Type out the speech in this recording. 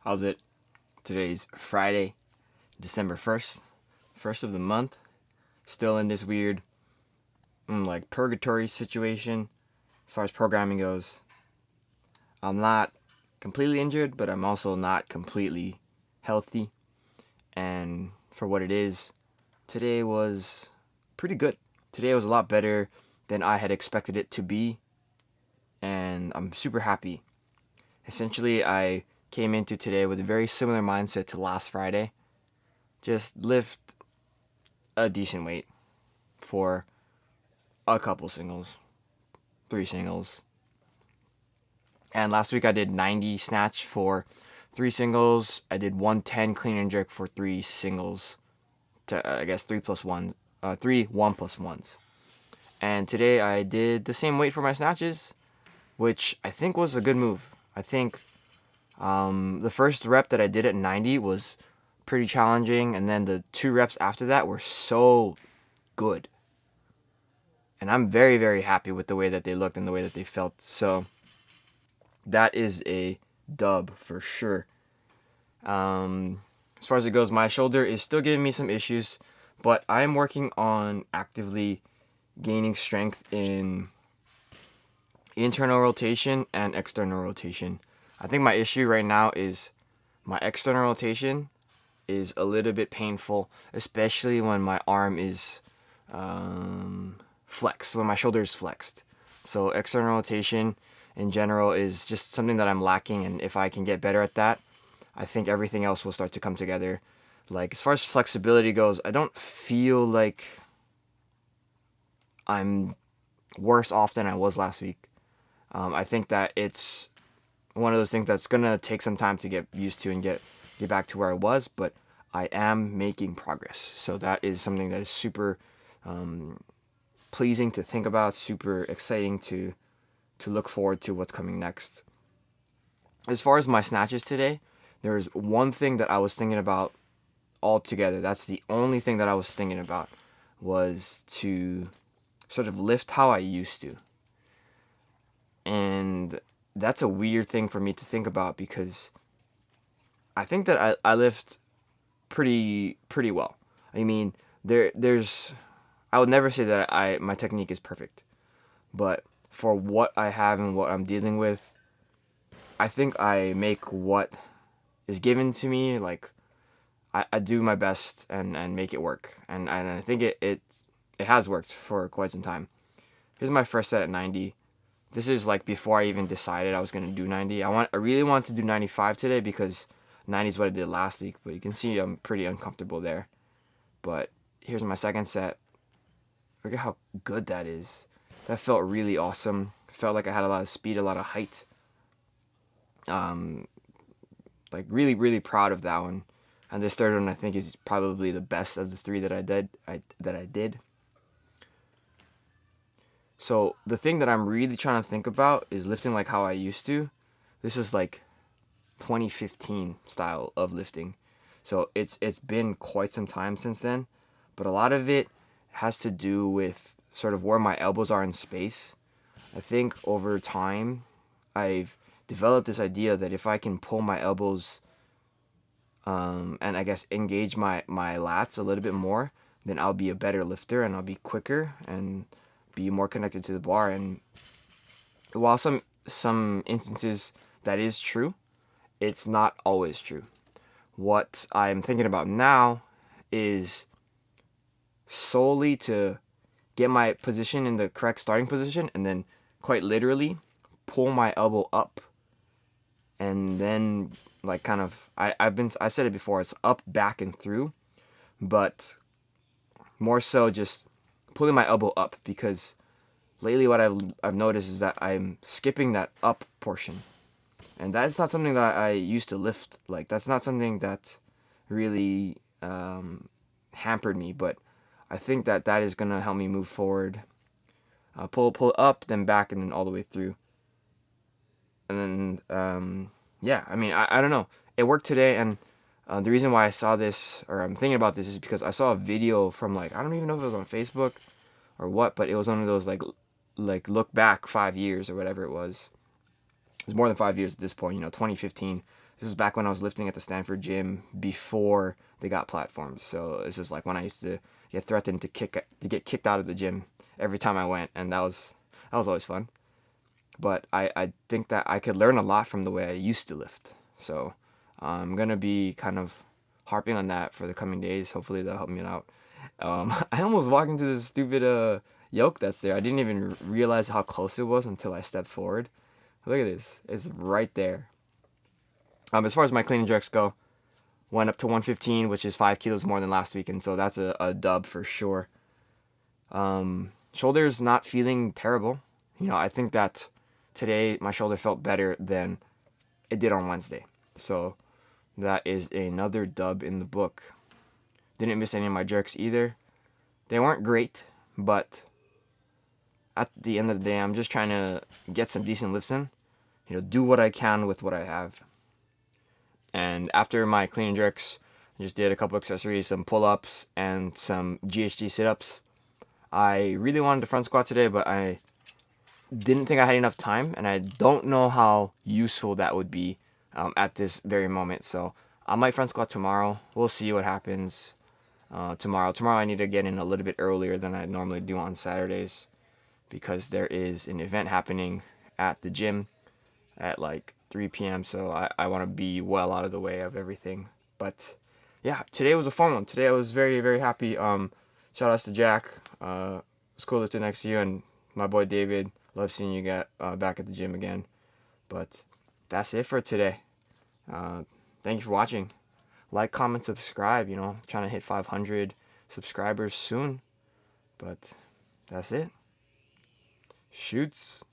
How's it? Today's Friday, December 1st, first of the month. Still in this weird, purgatory situation as far as programming goes. I'm not completely injured, but I'm also not completely healthy. And for what it is, today was pretty good. Today was a lot better than I had expected it to be, and I'm super happy. Essentially, I came into today with a very similar mindset to last Friday. Just lift a decent weight for a couple singles, 3 singles. And last week I did 90 snatch for 3 singles. I did 110 clean and jerk for 3 singles. I guess 3+1, 1+1s. And today I did the same weight for my snatches, which I think was a good move. I think the first rep that I did at 90 was pretty challenging, and then the 2 reps after that were so good. And I'm very, very happy with the way that they looked and the way that they felt. So that is a dub for sure. As far as it goes, my shoulder is still giving me some issues, but I'm working on actively gaining strength in internal rotation and external rotation. I think my issue right now is my external rotation is a little bit painful, especially when my arm is flexed, when my shoulder is flexed. So external rotation in general is just something that I'm lacking, and if I can get better at that, I think everything else will start to come together. Like, as far as flexibility goes, I don't feel like I'm worse off than I was last week. I think that it's one of those things that's gonna take some time to get used to and get back to where I was, but I am making progress. So that is something that is super pleasing to think about, super exciting to look forward to what's coming next. As far as my snatches today, there's one thing that I was thinking about altogether. That's the only thing that I was thinking about, was to sort of lift how I used to. And that's a weird thing for me to think about, because I think that I lift pretty well. I mean, there's I would never say that my technique is perfect, but for what I have and what I'm dealing with, I think I make what is given to me. Like, I do my best and make it work, and I think it has worked for quite some time. Here's my first set at 90. This is like before I even decided I was gonna do 90. I really wanted to do 95 today because 90 is what I did last week, but you can see I'm pretty uncomfortable there. But here's my second set. Look at how good that is. That felt really awesome. Felt like I had a lot of speed, a lot of height. Like, really, really proud of that one. And this third one, I think, is probably the best of the 3 that I did. So the thing that I'm really trying to think about is lifting like how I used to. This is like 2015 style of lifting. So it's been quite some time since then, but a lot of it has to do with sort of where my elbows are in space. I think over time I've developed this idea that if I can pull my elbows and I guess engage my lats a little bit more, then I'll be a better lifter and I'll be quicker and be more connected to the bar. And while some instances that is true, it's not always true. What I'm thinking about now is solely to get my position in the correct starting position, and then quite literally pull my elbow up, and then like kind of I've said it before, it's up, back, and through, but more so just pulling my elbow up, because lately what I've noticed is that I'm skipping that up portion. And that's not something that I used to lift. Like, that's not something that really hampered me, but I think that is going to help me move forward. Pull up, then back, and then all the way through. And then, yeah, I mean, I don't know. It worked today, and the reason why I saw this, or I'm thinking about this, is because I saw a video from, like, I don't even know if it was on Facebook or what, but it was one of those, like look back 5 years or whatever it was. It's more than 5 years at this point, 2015. This is back when I was lifting at the Stanford gym before they got platforms. So this is like when I used to get threatened to get kicked out of the gym every time I went, and that was always fun. But I think that I could learn a lot from the way I used to lift. So I'm gonna be kind of harping on that for the coming days. Hopefully that'll help me out. I almost walked into this stupid yoke that's there. I didn't even realize how close it was until I stepped forward. Look at this. It's right there. As far as my clean and jerks go, went up to 115, which is 5 kilos more than last week, and so that's a dub for sure. Shoulders not feeling terrible. I think that today my shoulder felt better than it did on Wednesday. So that is another dub in the book. Didn't miss any of my jerks either. They weren't great, but at the end of the day, I'm just trying to get some decent lifts in. Do what I can with what I have. And after my clean and jerks, I just did a couple accessories, some pull-ups, and some GHD sit-ups. I really wanted to front squat today, but I didn't think I had enough time, and I don't know how useful that would be at this very moment. So I might front squat tomorrow. We'll see what happens tomorrow. Tomorrow I need to get in a little bit earlier than I normally do on Saturdays because there is an event happening at the gym at like 3 p.m. So I want to be well out of the way of everything. But yeah, today was a fun one. Today I was very, very happy. Shout outs to Jack. It's cool lifting next to you, and my boy David. Love seeing you back at the gym again. But that's it for today. Thank you for watching. Like, comment, subscribe. Trying to hit 500 subscribers soon. But that's it. Shoots.